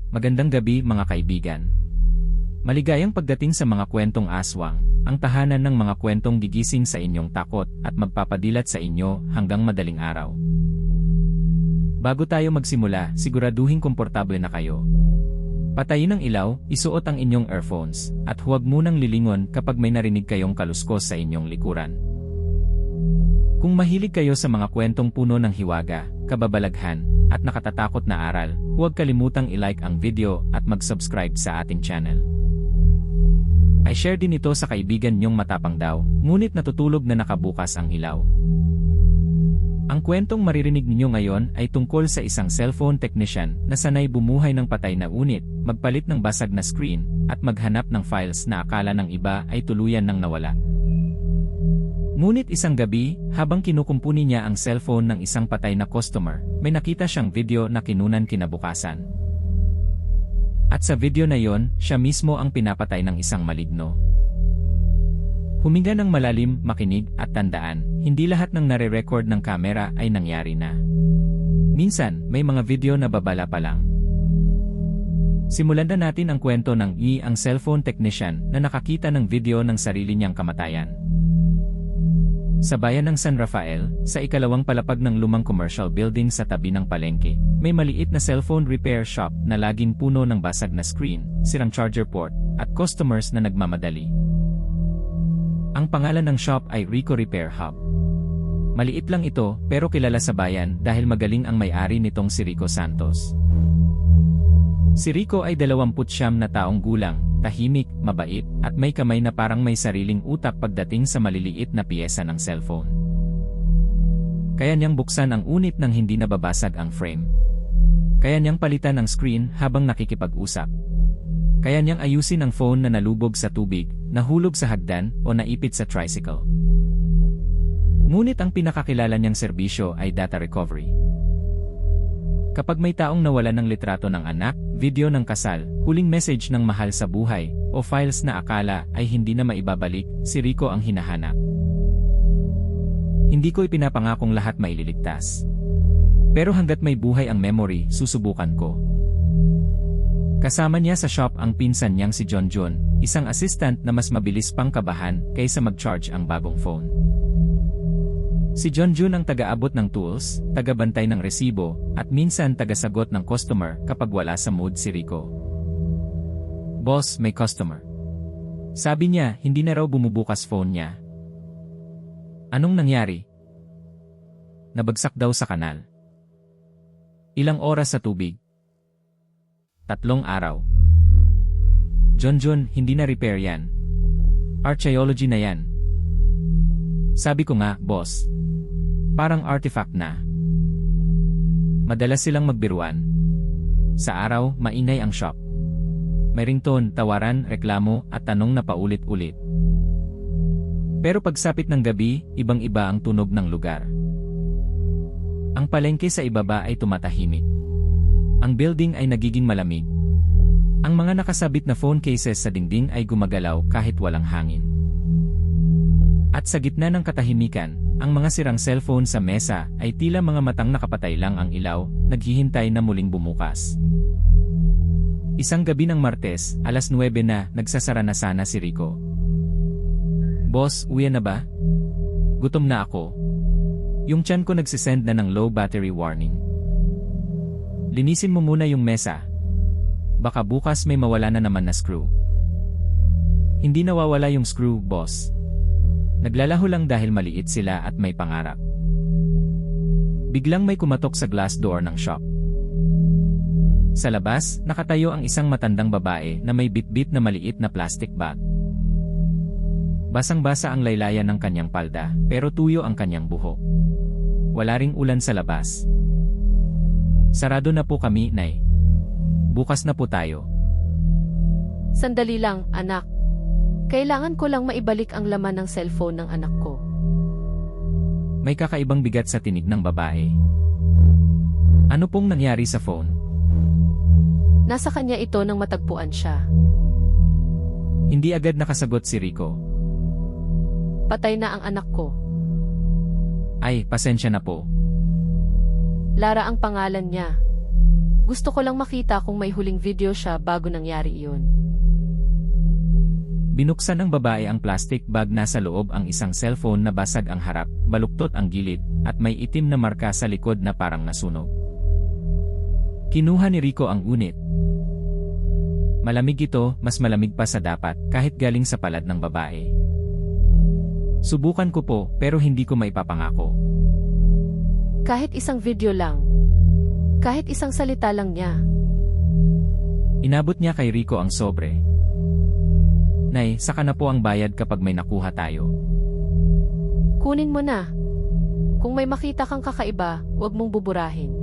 Magandang gabi mga kaibigan. Maligayang pagdating sa mga kwentong aswang, ang tahanan ng mga kwentong gigising sa inyong takot at magpapadilat sa inyo hanggang madaling araw. Bago tayo magsimula, siguraduhin komportable na kayo. Patayin ang ilaw, isuot ang inyong earphones, at huwag munang lilingon kapag may narinig kayong kaluskos sa inyong likuran. Kung mahilig kayo sa mga kwentong puno ng hiwaga, kababalaghan, at nakatatakot na aral, huwag kalimutang i-like ang video at mag-subscribe sa ating channel. I-share din ito sa kaibigan niyong matapang daw, ngunit natutulog na nakabukas ang ilaw. Ang kwentong maririnig ninyo ngayon ay tungkol sa isang cellphone technician na sanay bumuhay ng patay na unit, magpalit ng basag na screen, at maghanap ng files na akala ng iba ay tuluyan nang nawala. Ngunit isang gabi, habang kinukumpuni niya ang cellphone ng isang patay na customer, may nakita siyang video na kinunan kinabukasan. At sa video na yon, siya mismo ang pinapatay ng isang maligno. Huminga ng malalim, makinig, at tandaan, hindi lahat ng nare-record ng kamera ay nangyari na. Minsan, may mga video na babala pa lang. Simulan na natin ang kwento ng ang cellphone technician na nakakita ng video ng sarili niyang kamatayan. Sa bayan ng San Rafael, sa ikalawang palapag ng lumang commercial building sa tabi ng palengke, may maliit na cellphone repair shop na laging puno ng basag na screen, sirang charger port, at customers na nagmamadali. Ang pangalan ng shop ay Rico Repair Hub. Maliit lang ito pero kilala sa bayan dahil magaling ang may-ari nitong si Rico Santos. Si Rico ay 29 na taong gulang, tahimik, mabait, at may kamay na parang may sariling utak pagdating sa maliliit na piyesa ng cellphone. Kaya niyang buksan ang unit nang hindi nababasag ang frame. Kaya niyang palitan ang screen habang nakikipag-usap. Kaya niyang ayusin ang phone na nalubog sa tubig, nahulog sa hagdan, o naipit sa tricycle. Ngunit ang pinakakilala niyang serbisyo ay data recovery. Kapag may taong nawala ng litrato ng anak, video ng kasal, huling message ng mahal sa buhay, o files na akala ay hindi na maibabalik, si Rico ang hinahanap. Hindi ko ipinapangakong lahat maililigtas. Pero hanggat may buhay ang memory, susubukan ko. Kasama niya sa shop ang pinsan niyang si John, isang assistant na mas mabilis pang kabahan kaysa mag-charge ang bagong phone. Si John ang taga-abot ng tools, taga-bantay ng resibo, at minsan taga-sagot ng customer kapag wala sa mood si Rico. Boss, may customer. Sabi niya, hindi na raw bumubukas phone niya. Anong nangyari? Nabagsak daw sa kanal. Ilang oras sa tubig? 3 araw. John, hindi na repair yan. Archaeology na yan. Sabi ko nga, boss. Parang artifact na. Madalas silang magbiruan. Sa araw, mainay ang shop. May ringtone, tawaran, reklamo, at tanong na paulit-ulit. Pero pagsapit ng gabi, ibang-iba ang tunog ng lugar. Ang palengke sa ibaba ay tumatahimik. Ang building ay nagiging malamig. Ang mga nakasabit na phone cases sa dingding ay gumagalaw kahit walang hangin. At sa gitna ng katahimikan, ang mga sirang cellphone sa mesa ay tila mga matang nakapatay lang ang ilaw, naghihintay na muling bumukas. Isang gabi ng Martes, alas 9 na, nagsasara na sana si Rico. Boss, uwi na ba? Gutom na ako. Yung tiyan ko nagsisend na ng low battery warning. Linisin mo muna yung mesa. Baka bukas may mawala na naman na screw. Hindi nawawala yung screw, boss. Naglalaho lang dahil maliit sila at may pangarap. Biglang may kumatok sa glass door ng shop. Sa labas, nakatayo ang isang matandang babae na may bitbit na maliit na plastic bag. Basang-basa ang laylayan ng kanyang palda, pero tuyo ang kanyang buhok. Wala ring ulan sa labas. Sarado na po kami, Nay. Bukas na po tayo. Sandali lang, anak. Kailangan ko lang maibalik ang laman ng cellphone ng anak ko. May kakaibang bigat sa tinig ng babae. Ano pong nangyari sa phone? Nasa kanya ito nang matagpuan siya. Hindi agad nakasagot si Rico. Patay na ang anak ko. Ay, pasensya na po. Lara ang pangalan niya. Gusto ko lang makita kung may huling video siya bago nangyari iyon. Binuksan ng babae ang plastic bag, nasa loob ang isang cellphone na basag ang harap, baluktot ang gilid, at may itim na marka sa likod na parang nasunog. Kinuha ni Rico ang unit. Malamig ito, mas malamig pa sa dapat, kahit galing sa palad ng babae. Subukan ko po, pero hindi ko maipapangako. Kahit isang video lang. Kahit isang salita lang niya. Inabot niya kay Rico ang sobre. Nay, saka na po ang bayad kapag may nakuha tayo. Kunin mo na. Kung may makita kang kakaiba, huwag mong buburahin.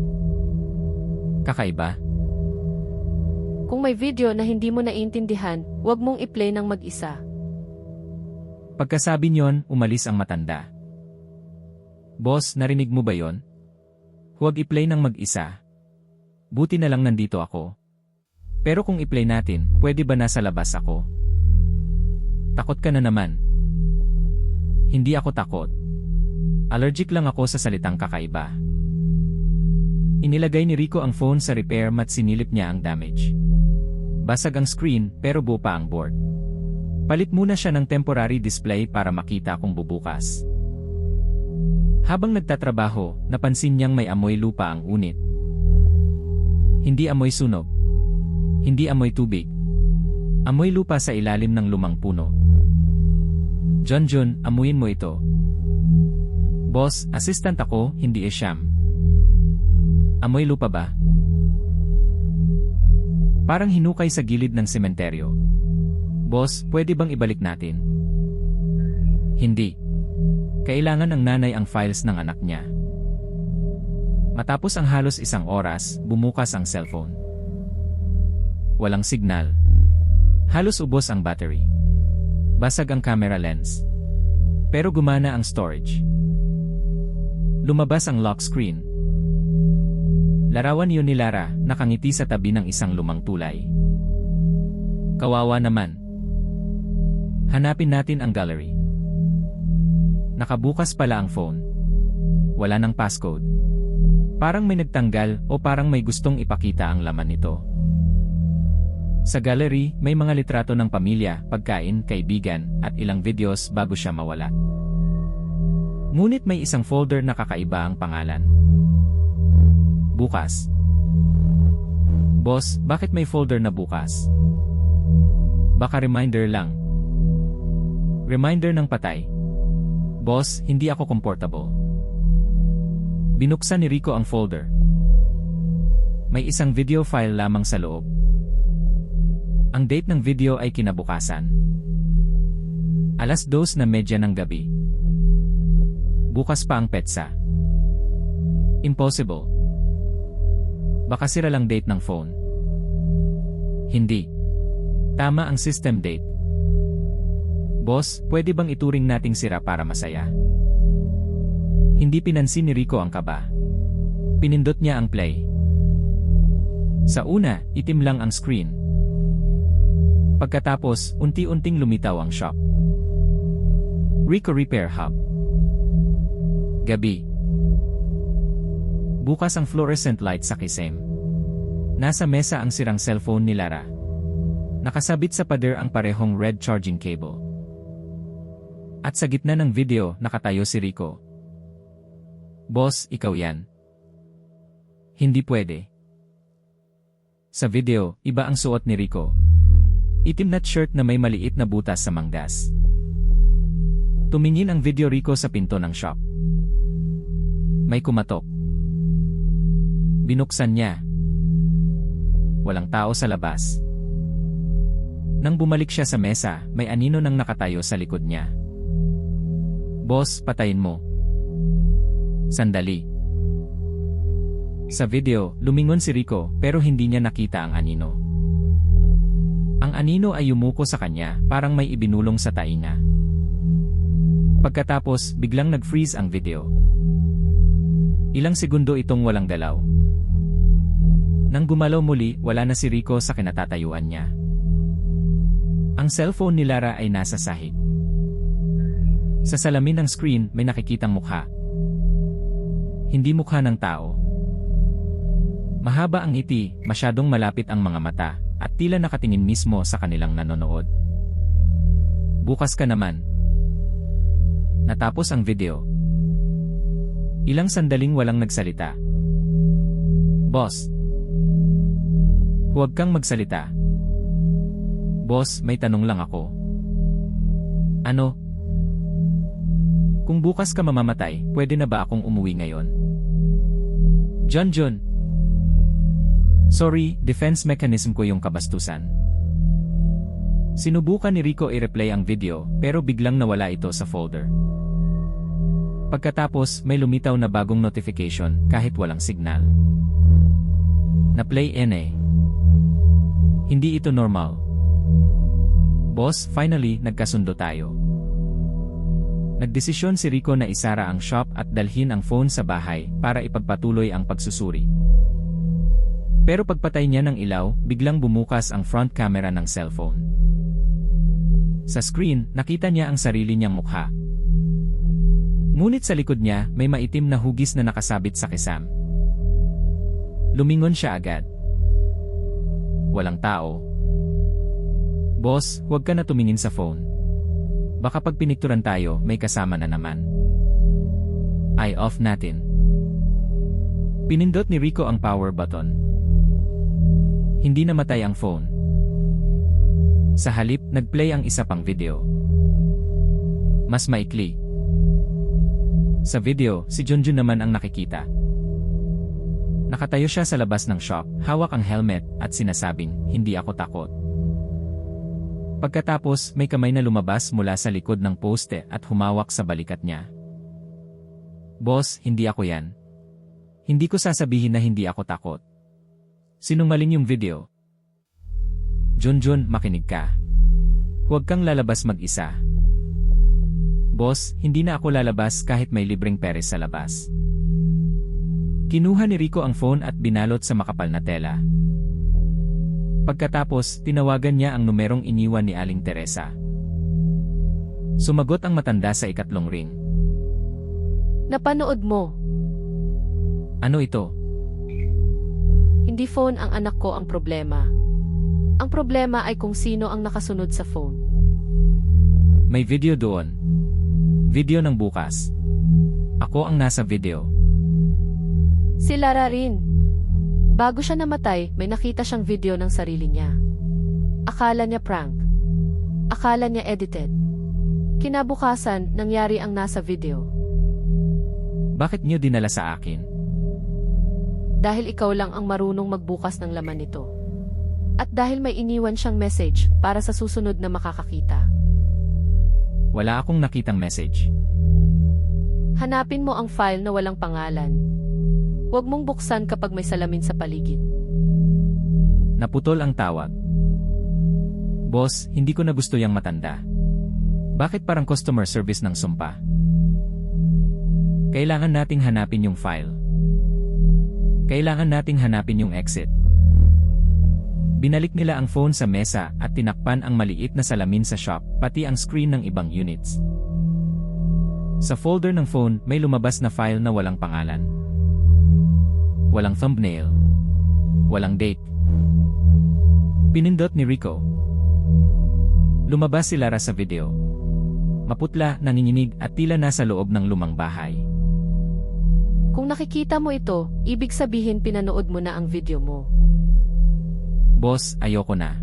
Kakaiba? Kung may video na hindi mo naiintindihan, huwag mong i-play ng mag-isa. Pagkasabi niyon, umalis ang matanda. Boss, narinig mo ba yon? Huwag i-play ng mag-isa. Buti na lang nandito ako. Pero kung i-play natin, pwede ba nasa labas ako? Takot ka na naman. Hindi ako takot. Allergic lang ako sa salitang kakaiba. Inilagay ni Rico ang phone sa repair mat, sinilip niya ang damage. Basag ang screen, pero buo pa ang board. Palit muna siya ng temporary display para makita kung bubukas. Habang nagtatrabaho, napansin niyang may amoy lupa ang unit. Hindi amoy sunog. Hindi amoy tubig. Amoy lupa sa ilalim ng lumang puno. John, amuyin mo ito. Boss, assistant ako, hindi Esham. Amoy lupa ba? Parang hinukay sa gilid ng sementeryo. Boss, pwede bang ibalik natin? Hindi. Kailangan ng nanay ang files ng anak niya. Matapos ang halos 1 oras, bumukas ang cellphone. Walang signal. Halos ubos ang battery. Basag ang camera lens. Pero gumana ang storage. Lumabas ang lock screen. Larawan yun ni Lara, nakangiti sa tabi ng isang lumang tulay. Kawawa naman. Hanapin natin ang gallery. Nakabukas pala ang phone. Wala ng passcode. Parang may nagtanggal o parang may gustong ipakita ang laman nito. Sa gallery, may mga litrato ng pamilya, pagkain, kaibigan, at ilang videos bago siya mawala. Ngunit may isang folder na kakaiba ang pangalan. Bukas. Boss, bakit may folder na bukas? Baka reminder lang. Reminder ng patay. Boss, hindi ako comfortable. Binuksan ni Rico ang folder. May isang video file lamang sa loob. Ang date ng video ay kinabukasan. 2:30 ng gabi. Bukas pa ang petsa. Impossible. Baka sira lang date ng phone. Hindi. Tama ang system date. Boss, pwede bang ituring nating sira para masaya? Hindi pinansin ni Rico ang kaba. Pinindot niya ang play. Sa una, itim lang ang screen. Pagkatapos, unti-unting lumitaw ang shop. Rico Repair Hub. Gabi. Bukas ang fluorescent light sa kisame. Nasa mesa ang sirang cellphone ni Lara. Nakasabit sa pader ang parehong red charging cable. At sa gitna ng video, nakatayo si Rico. Boss, ikaw yan. Hindi pwede. Sa video, iba ang suot ni Rico. Itim na shirt na may maliit na butas sa manggas. Tumingin ang video Rico sa pinto ng shop. May kumatok. Binuksan niya. Walang tao sa labas. Nang bumalik siya sa mesa, may anino nang nakatayo sa likod niya. Boss, patayin mo. Sandali. Sa video, lumingon si Rico pero hindi niya nakita ang anino. Ang anino ay yumuko sa kanya, parang may ibinulong sa tainga. Pagkatapos, biglang nag-freeze ang video. Ilang segundo itong walang galaw. Nang gumalaw muli, wala na si Rico sa kinatatayuan niya. Ang cellphone ni Lara ay nasa sahig. Sa salamin ng screen, may nakikitang mukha. Hindi mukha ng tao. Mahaba ang ngiti, masyadong malapit ang mga mata, at tila nakatingin mismo sa kanilang nanonood. Bukas ka naman. Natapos ang video. Ilang sandaling walang nagsalita. Boss. Huwag kang magsalita. Boss, may tanong lang ako. Ano? Kung bukas ka mamamatay, pwede na ba akong umuwi ngayon? John. Sorry, defense mechanism ko yung kabastusan. Sinubukan ni Rico i-replay ang video, pero biglang nawala ito sa folder. Pagkatapos, may lumitaw na bagong notification kahit walang signal. Na-play eh. Hindi ito normal. Boss, finally, nagkasundo tayo. Nagdesisyon si Rico na isara ang shop at dalhin ang phone sa bahay para ipagpatuloy ang pagsusuri. Pero pagpatay niya ng ilaw, biglang bumukas ang front camera ng cellphone. Sa screen, nakita niya ang sarili niyang mukha. Ngunit sa likod niya, may maitim na hugis na nakasabit sa kisam. Lumingon siya agad. Walang tao. Boss, huwag ka na tumingin sa phone. Baka pag pinikturan tayo, may kasama na naman. Eye off natin. Pinindot ni Rico ang power button. Hindi namatay ang phone. Sa halip, nagplay ang isa pang video. Mas maikli. Sa video, si Junjun naman ang nakikita. Nakatayo siya sa labas ng shop, hawak ang helmet, at sinasabing, hindi ako takot. Pagkatapos, may kamay na lumabas mula sa likod ng poste at humawak sa balikat niya. Boss, hindi ako yan. Hindi ko sasabihin na hindi ako takot. Sinungaling yung video. Junjun, makinig ka. Huwag kang lalabas mag-isa. Boss, hindi na ako lalabas kahit may libreng peres sa labas. Kinuha ni Rico ang phone at binalot sa makapal na tela. Pagkatapos, tinawagan niya ang numerong iniwan ni Aling Teresa. Sumagot ang matanda sa ikatlong ring. Napanood mo. Ano ito? Hindi phone ang anak ko ang problema. Ang problema ay kung sino ang nakasunod sa phone. May video doon. Video ng bukas. Ako ang nasa video. Si Lara rin. Bago siya namatay, may nakita siyang video ng sarili niya. Akala niya prank. Akala niya edited. Kinabukasan, nangyari ang nasa video. Bakit niyo dinala sa akin? Dahil ikaw lang ang marunong magbukas ng laman nito. At dahil may iniwan siyang message para sa susunod na makakakita. Wala akong nakitang message. Hanapin mo ang file na walang pangalan. Huwag mong buksan kapag may salamin sa paligid. Naputol ang tawag. Boss, hindi ko na gusto yang matanda. Bakit parang customer service ng sumpa? Kailangan nating hanapin yung file. Kailangan nating hanapin yung exit. Binalik nila ang phone sa mesa at tinakpan ang maliit na salamin sa shop, pati ang screen ng ibang units. Sa folder ng phone, may lumabas na file na walang pangalan. Walang thumbnail. Walang date. Pinindot ni Rico. Lumabas si Lara sa video. Maputla, nanginginig at tila nasa loob ng lumang bahay. Kung nakikita mo ito, ibig sabihin pinanood mo na ang video mo. Boss, ayoko na.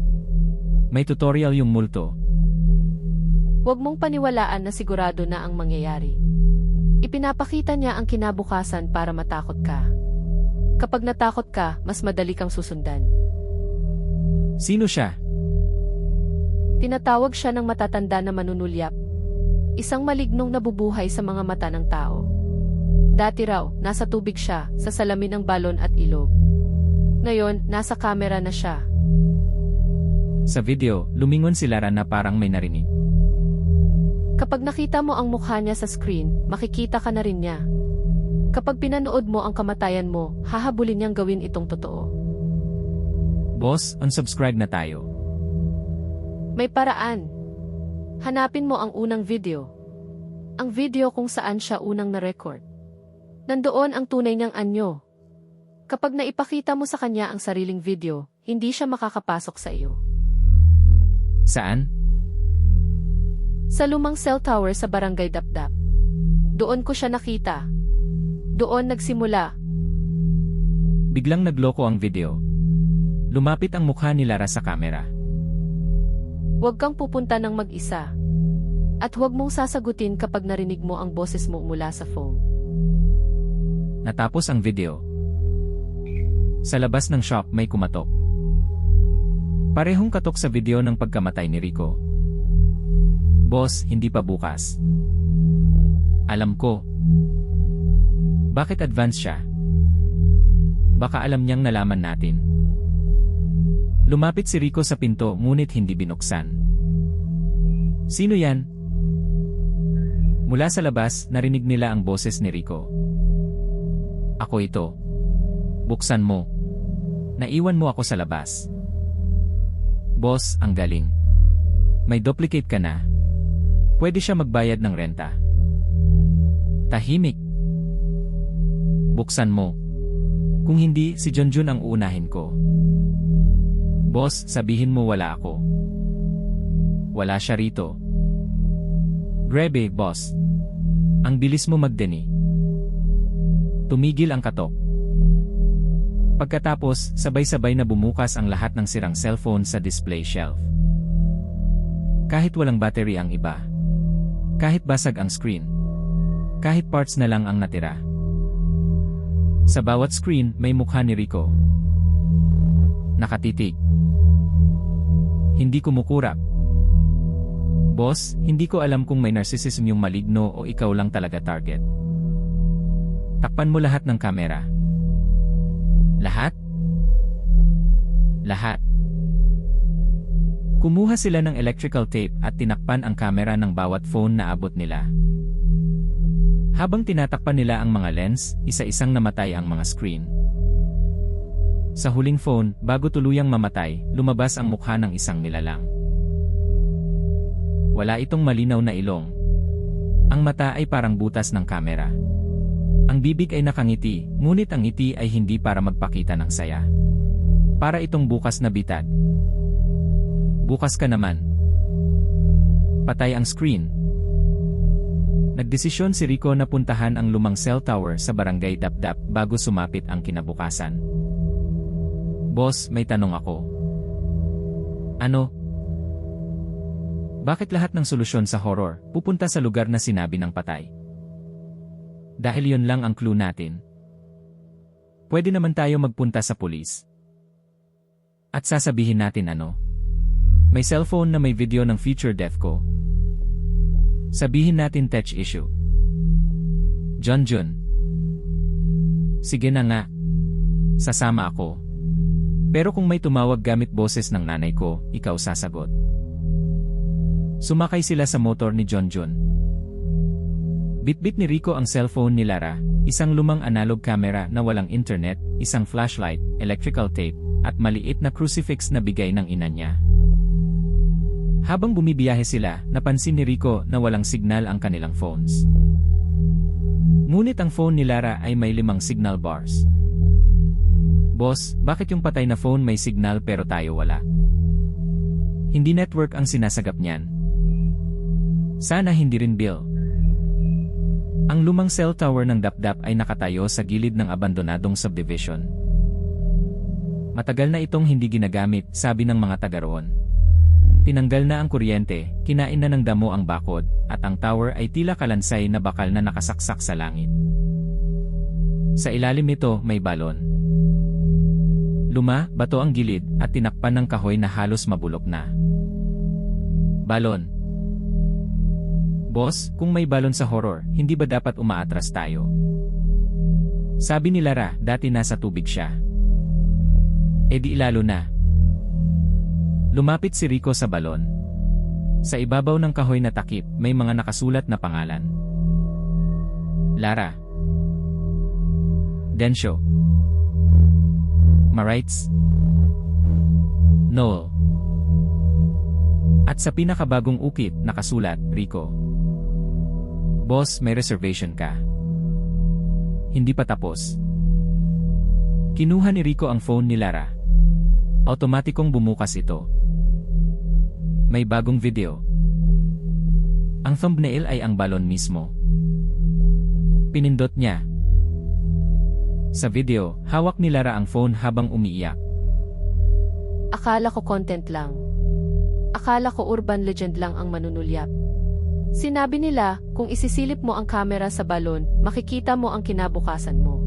May tutorial yung multo. Huwag mong paniwalaan na sigurado na ang mangyayari. Ipinapakita niya ang kinabukasan para matakot ka. Kapag natakot ka, mas madali kang susundan. Sino siya? Tinatawag siya ng matatanda na manunulyap. Isang malignong nabubuhay sa mga mata ng tao. Dati raw, nasa tubig siya, sa salamin ng balon at ilog. Ngayon, nasa kamera na siya. Sa video, lumingon si Lara na parang may narinig. Kapag nakita mo ang mukha niya sa screen, makikita ka na rin niya. Kapag pinanood mo ang kamatayan mo, hahabulin niyang gawin itong totoo. Boss, unsubscribe na tayo. May paraan. Hanapin mo ang unang video. Ang video kung saan siya unang na-record. Nandoon ang tunay niyang anyo. Kapag naipakita mo sa kanya ang sariling video, hindi siya makakapasok sa iyo. Saan? Sa lumang cell tower sa Barangay Dapdap. Doon ko siya nakita. Doon nagsimula. Biglang nagloko ang video. Lumapit ang mukha ni Lara sa kamera. Huwag kang pupunta ng mag-isa. At huwag mong sasagutin kapag narinig mo ang boses mo mula sa phone. Natapos ang video. Sa labas ng shop may kumatok. Parehong katok sa video ng pagkamatay ni Rico. Boss, hindi pa bukas. Alam ko. Bakit advance siya? Baka alam niyang nalaman natin. Lumapit si Rico sa pinto ngunit hindi binuksan. Sino yan? Mula sa labas, narinig nila ang boses ni Rico. Ako ito. Buksan mo. Naiwan mo ako sa labas. Boss, ang galing. May duplicate ka na. Pwede siya magbayad ng renta. Tahimik. Buksan mo. Kung hindi, si Junjun ang uunahin ko. Boss, sabihin mo wala ako. Wala siya rito. Grebe, boss. Ang bilis mo magdeni. Tumigil ang katok. Pagkatapos, sabay-sabay na bumukas ang lahat ng sirang cellphone sa display shelf. Kahit walang battery ang iba. Kahit basag ang screen. Kahit parts na lang ang natira. Sa bawat screen, may mukha ni Rico. Nakatitig. Hindi kumukurap. Boss, hindi ko alam kung may narcissism yung maligno o ikaw lang talaga target. Takpan mo lahat ng kamera. Lahat? Lahat. Kumuha sila ng electrical tape at tinakpan ang kamera ng bawat phone na abot nila. Habang tinatakpan nila ang mga lens, isa-isang namatay ang mga screen. Sa huling phone, bago tuluyang mamatay, lumabas ang mukha ng isang nilalang. Wala itong malinaw na ilong. Ang mata ay parang butas ng kamera. Ang bibig ay nakangiti, ngunit ang ngiti ay hindi para magpakita ng saya. Para itong bukas na bitad. Bukas ka naman. Patay ang screen. Nagdesisyon si Rico na puntahan ang lumang cell tower sa Barangay Dapdap bago sumapit ang kinabukasan. Boss, may tanong ako. Ano? Bakit lahat ng solusyon sa horror pupunta sa lugar na sinabi ng patay? Dahil yon lang ang clue natin. Pwede naman tayo magpunta sa pulis. At sasabihin natin ano. May cellphone na may video ng future death ko. Sabihin natin tech issue. Junjun. Sige na nga. Sasama ako. Pero kung may tumawag gamit boses ng nanay ko, ikaw sasagot. Sumakay sila sa motor ni Junjun. Bitbit ni Rico ang cellphone ni Lara, isang lumang analog camera na walang internet, isang flashlight, electrical tape, at maliit na crucifix na bigay ng ina niya. Habang bumibiyahe sila, napansin ni Rico na walang signal ang kanilang phones. Ngunit ang phone ni Lara ay may 5 signal bars. Boss, bakit yung patay na phone may signal pero tayo wala? Hindi network ang sinasagap niyan. Sana hindi rin Bill. Ang lumang cell tower ng Dapdap ay nakatayo sa gilid ng abandonadong subdivision. Matagal na itong hindi ginagamit, sabi ng mga taga roon. Tinanggal na ang kuryente, kinain na ng damo ang bakod, at ang tower ay tila kalansay na bakal na nakasaksak sa langit. Sa ilalim nito may balon. Luma, bato ang gilid, at tinakpan ng kahoy na halos mabulok na. Balon. Boss, kung may balon sa horror, hindi ba dapat umaatras tayo? Sabi ni Lara, dati nasa tubig siya. E di lalo na. Lumapit si Rico sa balon. Sa ibabaw ng kahoy na takip, may mga nakasulat na pangalan. Lara. Densho. Marites. Noel. At sa pinakabagong ukit, nakasulat, Rico. Boss, may reservation ka. Hindi pa tapos. Kinuha ni Rico ang phone ni Lara. Automatikong bumukas ito. May bagong video. Ang thumbnail ay ang balon mismo. Pinindot niya. Sa video, hawak ni Lara ang phone habang umiiyak. Akala ko content lang. Akala ko urban legend lang ang manunulyap. Sinabi nila, kung isisilip mo ang kamera sa balon, makikita mo ang kinabukasan mo.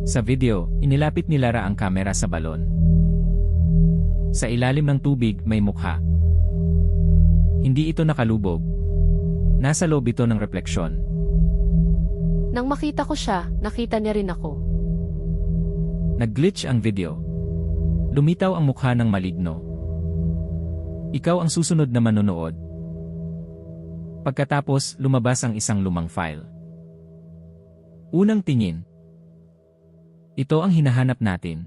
Sa video, inilapit ni Lara ang kamera sa balon. Sa ilalim ng tubig may mukha. Hindi ito nakalubog. Nasa loob ito ng refleksyon. Nang makita ko siya, nakita niya rin ako. Nag-glitch ang video. Lumitaw ang mukha ng maligno. Ikaw ang susunod na manonood. Pagkatapos, lumabas ang isang lumang file. Unang tingin. Ito ang hinahanap natin.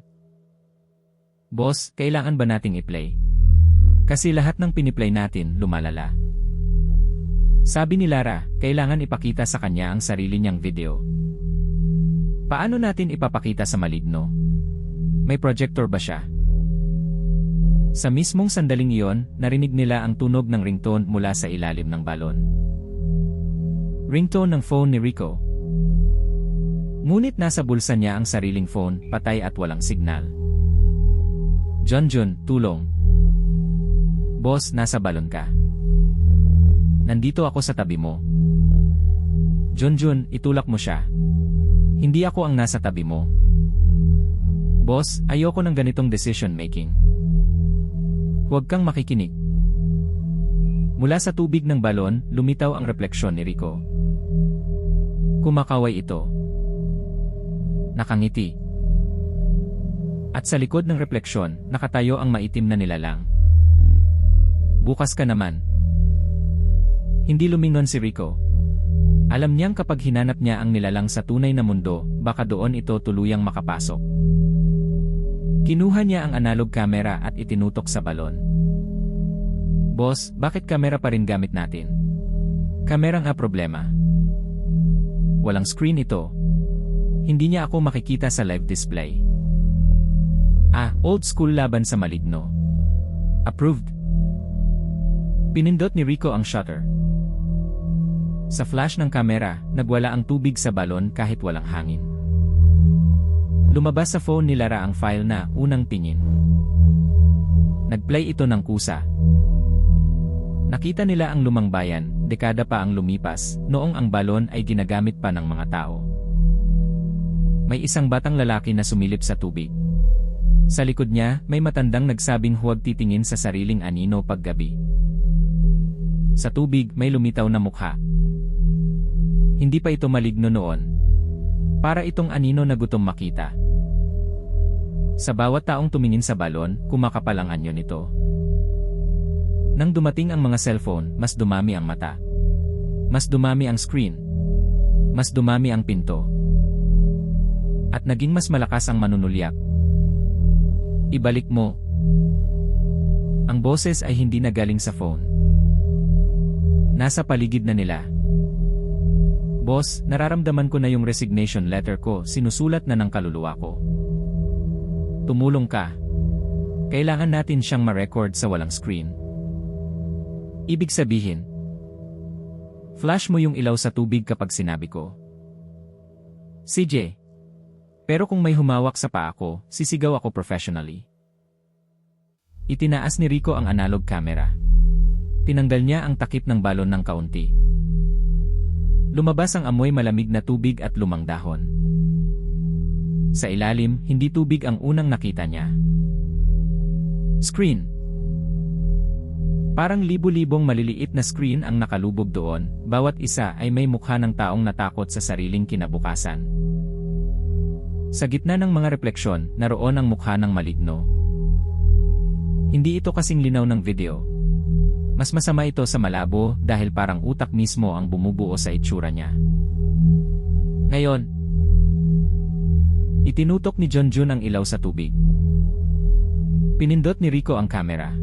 Boss, kailangan ba nating i-play? Kasi lahat ng piniplay natin lumalala. Sabi ni Lara, kailangan ipakita sa kanya ang sarili niyang video. Paano natin ipapakita sa maligno? May projector ba siya? Sa mismong sandaling iyon, narinig nila ang tunog ng ringtone mula sa ilalim ng balon. Ringtone ng phone ni Rico. Ngunit nasa bulsa niya ang sariling phone, patay at walang signal. Junjun, tulong. Boss, nasa balon ka. Nandito ako sa tabi mo. Junjun, itulak mo siya. Hindi ako ang nasa tabi mo. Boss, ayoko ng ganitong decision making. Huwag kang makikinig. Mula sa tubig ng balon, lumitaw ang refleksyon ni Rico. Kumakaway ito. Nakangiti. At sa likod ng refleksyon, nakatayo ang maitim na nilalang. Bukas ka naman. Hindi lumingon si Rico. Alam niyang kapag hinanap niya ang nilalang sa tunay na mundo, baka doon ito tuluyang makapasok. Kinuha niya ang analog camera at itinutok sa balon. Boss, bakit kamera pa rin gamit natin? Kamera nga problema. Walang screen ito. Hindi niya ako makikita sa live display. Old school laban sa maligno. Approved. Pinindot ni Rico ang shutter. Sa flash ng kamera, nagwala ang tubig sa balon kahit walang hangin. Lumabas sa phone ni Lara ang file na unang tingin. Nagplay ito ng kusa. Nakita nila ang lumang bayan, dekada pa ang lumipas, noong ang balon ay ginagamit pa ng mga tao. May isang batang lalaki na sumilip sa tubig. Sa likod niya, may matandang nagsabing huwag titingin sa sariling anino paggabi. Sa tubig, may lumitaw na mukha. Hindi pa ito maligno noon. Para itong anino na gutom makita. Sa bawat taong tumingin sa balon, kumakapal ang anyo nito. Nang dumating ang mga cellphone, mas dumami ang mata. Mas dumami ang screen. Mas dumami ang pinto. At naging mas malakas ang manunulyak. Ibalik mo. Ang boses ay hindi na galing sa phone. Nasa paligid na nila. Boss, nararamdaman ko na yung resignation letter ko, sinusulat na ng kaluluwa ko. Tumulong ka. Kailangan natin siyang ma-record sa walang screen. Ibig sabihin, flash mo yung ilaw sa tubig kapag sinabi ko. CJ. Pero kung may humawak sa paa ko, sisigaw ako professionally. Itinaas ni Rico ang analog camera. Tinanggal niya ang takip ng balon ng kaunti. Lumabas ang amoy malamig na tubig at lumang dahon. Sa ilalim, hindi tubig ang unang nakita niya. Screen. Parang libu-libong maliliit na screen ang nakalubog doon, bawat isa ay may mukha ng taong natakot sa sariling kinabukasan. Sa gitna ng mga refleksyon, naroon ang mukha ng maligno. Hindi ito kasing linaw ng video. Mas masama ito sa malabo dahil parang utak mismo ang bumubuo sa itsura niya. Ngayon, itinutok ni Junjun ang ilaw sa tubig. Pinindot ni Rico ang kamera.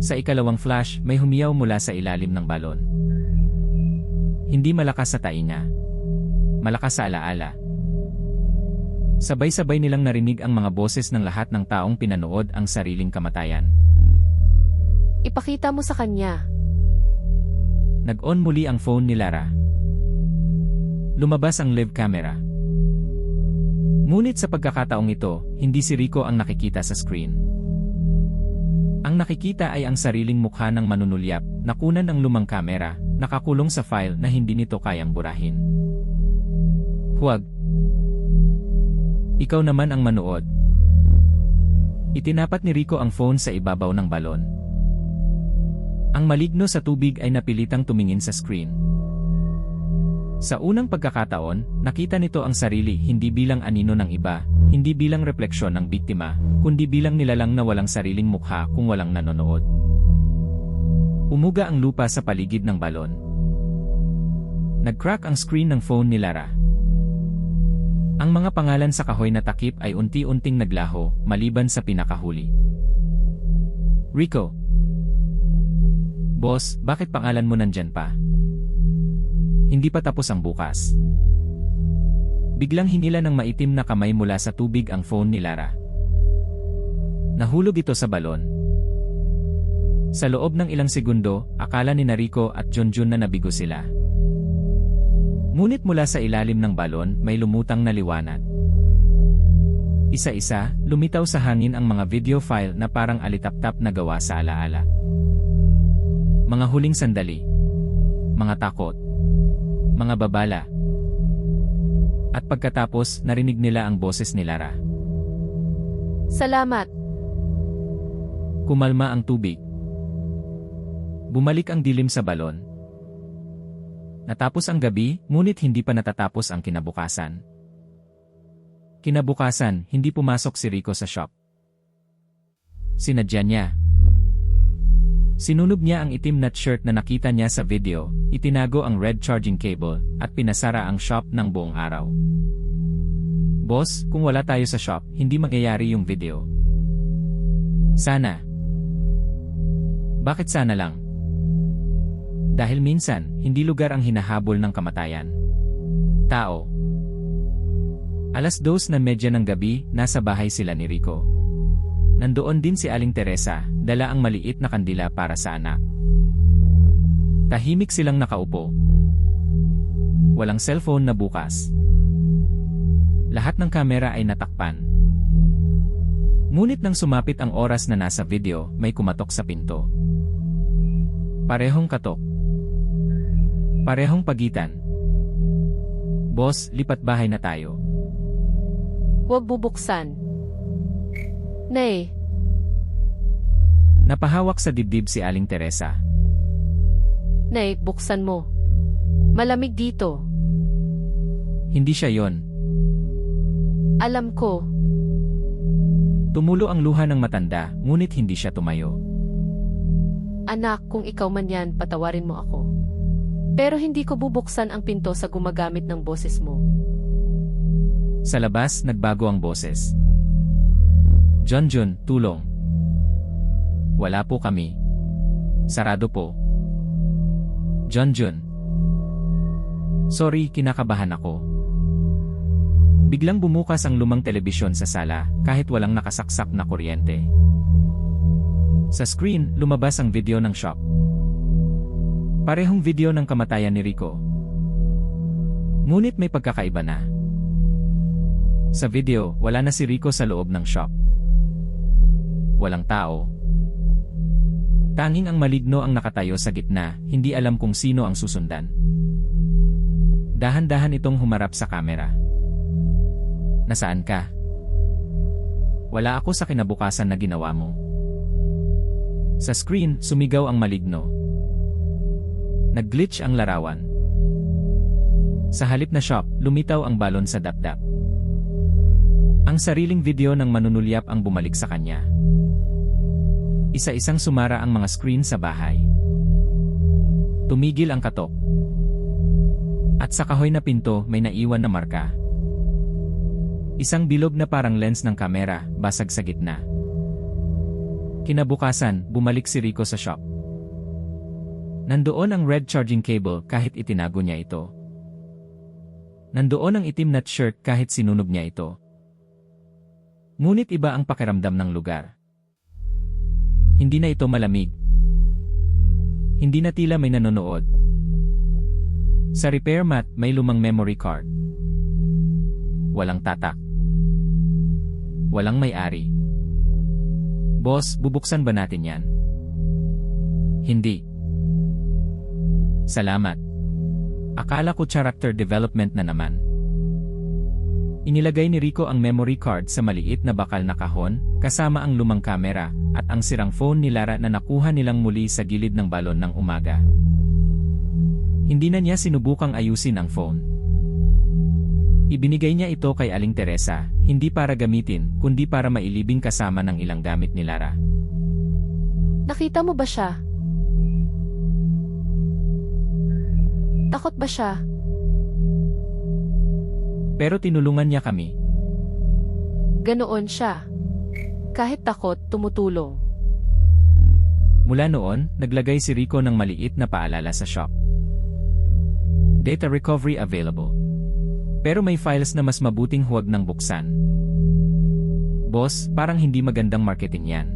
Sa ikalawang flash, may humiyaw mula sa ilalim ng balon. Hindi malakas sa tainga. Malakas sa alaala. Sabay-sabay nilang narinig ang mga boses ng lahat ng taong pinanood ang sariling kamatayan. Ipakita mo sa kanya. Nag-on muli ang phone ni Lara. Lumabas ang live camera. Ngunit sa pagkakataong ito, hindi si Rico ang nakikita sa screen. Ang nakikita ay ang sariling mukha ng manunulyap, nakunan ng lumang kamera, nakakulong sa file na hindi nito kayang burahin. Huwag. Ikaw naman ang manood. Itinapat ni Rico ang phone sa ibabaw ng balon. Ang maligno sa tubig ay napilitang tumingin sa screen. Sa unang pagkakataon, nakita nito ang sarili hindi bilang anino ng iba, hindi bilang refleksyon ng biktima, kundi bilang nilalang na walang sariling mukha kung walang nanonood. Umuga ang lupa sa paligid ng balon. Nag-crack ang screen ng phone ni Lara. Ang mga pangalan sa kahoy na takip ay unti-unting naglaho, maliban sa pinakahuli. Rico. Boss, bakit pangalan mo nandyan pa? Hindi pa tapos ang bukas. Biglang hinila ng maitim na kamay mula sa tubig ang phone ni Lara. Nahulog ito sa balon. Sa loob ng ilang segundo, akala ni Rico at Junjun na nabigo sila. Ngunit mula sa ilalim ng balon, may lumutang na liwanag. Isa-isa, lumitaw sa hangin ang mga video file na parang alitap-tap na gawa sa alaala. Mga huling sandali. Mga takot. Mga babala. At pagkatapos, narinig nila ang boses ni Lara. Salamat. Kumalma ang tubig. Bumalik ang dilim sa balon. Natapos ang gabi, ngunit hindi pa natatapos ang kinabukasan. Kinabukasan, hindi pumasok si Rico sa shop. Sinadya niya. Sinunog niya ang itim na shirt na nakita niya sa video, itinago ang red charging cable, at pinasara ang shop ng buong araw. Boss, kung wala tayo sa shop, hindi mangyayari yung video. Sana. Bakit sana lang? Dahil minsan, hindi lugar ang hinahabol ng kamatayan. Tao. 2:30 ng gabi, nasa bahay sila ni Rico. Nandoon din si Aling Teresa, dala ang maliit na kandila para sa anak. Tahimik silang nakaupo. Walang cellphone na bukas. Lahat ng kamera ay natakpan. Ngunit nang sumapit ang oras na nasa video, may kumatok sa pinto. Parehong katok. Parehong pagitan. Boss, lipat bahay na tayo. Huwag bubuksan. Nay. Napahawak sa dibdib si Aling Teresa. Nay, buksan mo. Malamig dito. Hindi siya yon. Alam ko. Tumulo ang luha ng matanda, ngunit hindi siya tumayo. Anak, kung ikaw man yan, patawarin mo ako. Pero hindi ko bubuksan ang pinto sa gumagamit ng boses mo. Sa labas, nagbago ang boses. Junjun, tulong. Wala po kami. Sarado po. Junjun. Sorry, kinakabahan ako. Biglang bumukas ang lumang telebisyon sa sala, kahit walang nakasaksak na kuryente. Sa screen, lumabas ang video ng shop. Parehong video ng kamatayan ni Rico. Ngunit may pagkakaiba na. Sa video, wala na si Rico sa loob ng shop. Walang tao. Tanging ang maligno ang nakatayo sa gitna, hindi alam kung sino ang susundan. Dahan-dahan itong humarap sa kamera. Nasaan ka? Wala ako sa kinabukasan na ginawa mo. Sa screen, sumigaw ang maligno. Nag-glitch ang larawan. Sa halip na shop, lumitaw ang balon sa dapdap. Ang sariling video ng manunulyap ang bumalik sa kanya. Isa-isang sumara ang mga screen sa bahay. Tumigil ang katok. At sa kahoy na pinto, may naiwan na marka. Isang bilog na parang lens ng kamera, basag sa gitna. Kinabukasan, bumalik si Rico sa shop. Nandoon ang red charging cable kahit itinago niya ito. Nandoon ang itim na shirt kahit sinunog niya ito. Ngunit iba ang pakiramdam ng lugar. Hindi na ito malamig. Hindi na tila may nanonood. Sa repair mat, may lumang memory card. Walang tatak. Walang may-ari. Boss, bubuksan ba natin yan? Hindi. Salamat. Akala ko character development na naman. Inilagay ni Rico ang memory card sa maliit na bakal na kahon, kasama ang lumang kamera, at ang sirang phone ni Lara na nakuha nilang muli sa gilid ng balon ng umaga. Hindi na niya sinubukang ayusin ang phone. Ibinigay niya ito kay Aling Teresa, hindi para gamitin, kundi para mailibing kasama ng ilang gamit ni Lara. Nakita mo ba siya? Takot ba siya? Pero tinulungan niya kami. Ganoon siya. Kahit takot, tumutulong. Mula noon, naglagay si Rico ng maliit na paalala sa shop. Data recovery available. Pero may files na mas mabuting huwag nang buksan. Boss, parang hindi magandang marketing yan.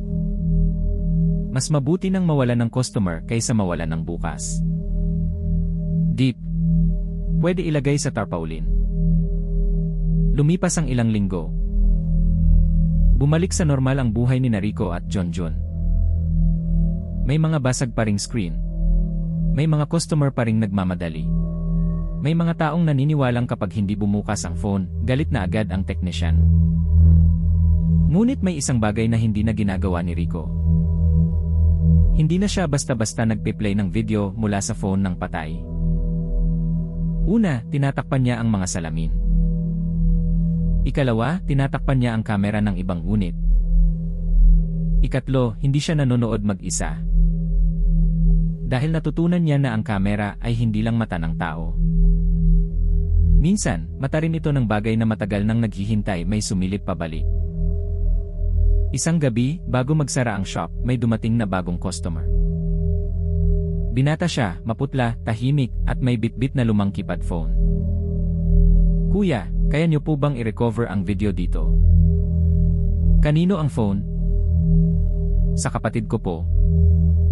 Mas mabuti nang mawalan ng customer kaysa mawalan ng bukas. Deep. Pwede ilagay sa tarpaulin. Lumipas ang ilang linggo. Bumalik sa normal ang buhay ni Rico at Junjun. May mga basag pa ring screen. May mga customer pa ring nagmamadali. May mga taong naniniwalang kapag hindi bumukas ang phone, galit na agad ang technician. Ngunit may isang bagay na hindi na ginagawa ni Rico. Hindi na siya basta-basta nagpe-play ng video mula sa phone ng patay. Una, tinatakpan niya ang mga salamin. Ikalawa, tinatakpan niya ang kamera ng ibang unit. Ikatlo, hindi siya nanonood mag-isa. Dahil natutunan niya na ang kamera ay hindi lang mata ng tao. Minsan, mata rin ito ng bagay na matagal nang naghihintay may sumilip pabalik. Isang gabi, bago magsara ang shop, may dumating na bagong customer. Binata siya, maputla, tahimik, at may bitbit na lumang keypad phone. Kuya, kaya niyo po bang i-recover ang video dito? Kanino ang phone? Sa kapatid ko po.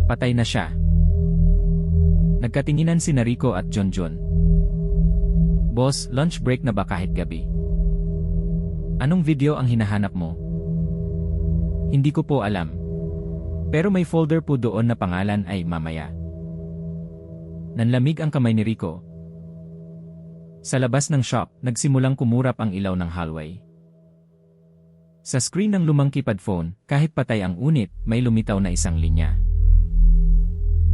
Patay na siya. Nagkatinginan si Rico at Junjun. Boss, lunch break na ba kahit gabi? Anong video ang hinahanap mo? Hindi ko po alam. Pero may folder po doon na pangalan ay mamaya. Nanlamig ang kamay ni Rico. Sa labas ng shop, nagsimulang kumurap ang ilaw ng hallway. Sa screen ng lumang keypad phone, kahit patay ang unit, may lumitaw na isang linya.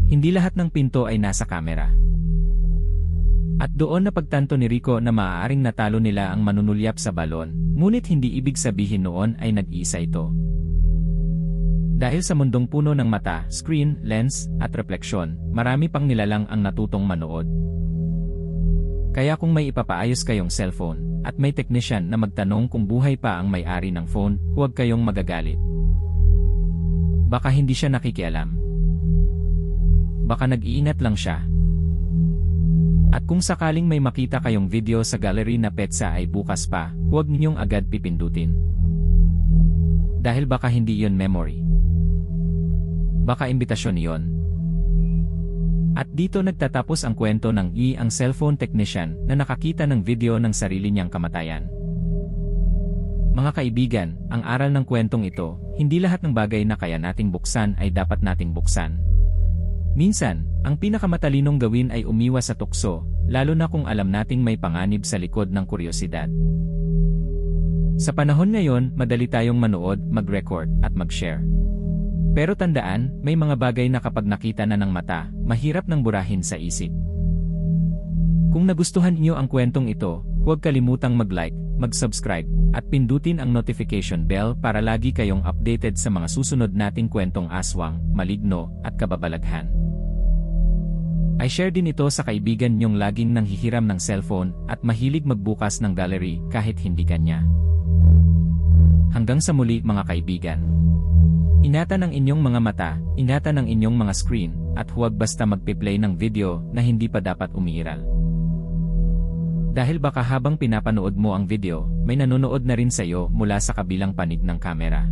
Hindi lahat ng pinto ay nasa kamera. At doon napagtanto ni Rico na maaaring natalo nila ang manunulyap sa balon, ngunit hindi ibig sabihin noon ay nag-iisa ito. Dahil sa mundong puno ng mata, screen, lens, at refleksyon, marami pang nilalang ang natutong manood. Kaya kung may ipapaayos kayong cellphone, at may technician na magtanong kung buhay pa ang may-ari ng phone, huwag kayong magagalit. Baka hindi siya nakikialam. Baka nag-iingat lang siya. At kung sakaling may makita kayong video sa gallery na petsa ay bukas pa, huwag ninyong agad pipindutin. Dahil baka hindi yon memory. Baka imbitasyon yon. At dito nagtatapos ang kwento ng ang cellphone technician na nakakita ng video ng sarili niyang kamatayan. Mga kaibigan, ang aral ng kwentong ito, hindi lahat ng bagay na kaya nating buksan ay dapat nating buksan. Minsan, ang pinakamatalinong gawin ay umiwas sa tukso, lalo na kung alam nating may panganib sa likod ng kuryosidad. Sa panahon ngayon, madali tayong manood, mag-record, at mag-share. Pero tandaan, may mga bagay na kapag nakita na ng mata, mahirap nang burahin sa isip. Kung nagustuhan niyo ang kwentong ito, huwag kalimutang mag-like, mag-subscribe, at pindutin ang notification bell para lagi kayong updated sa mga susunod nating kwentong aswang, maligno, at kababalaghan. I-share din ito sa kaibigan niyong laging nanghihiram ng cellphone at mahilig magbukas ng gallery kahit hindi kanya. Hanggang sa muli mga kaibigan. Ingatan ang inyong mga mata, ingatan ang inyong mga screen, at huwag basta magpe-play ng video na hindi pa dapat umiiral. Dahil baka habang pinapanood mo ang video, may nanonood na rin sa iyo mula sa kabilang panig ng kamera.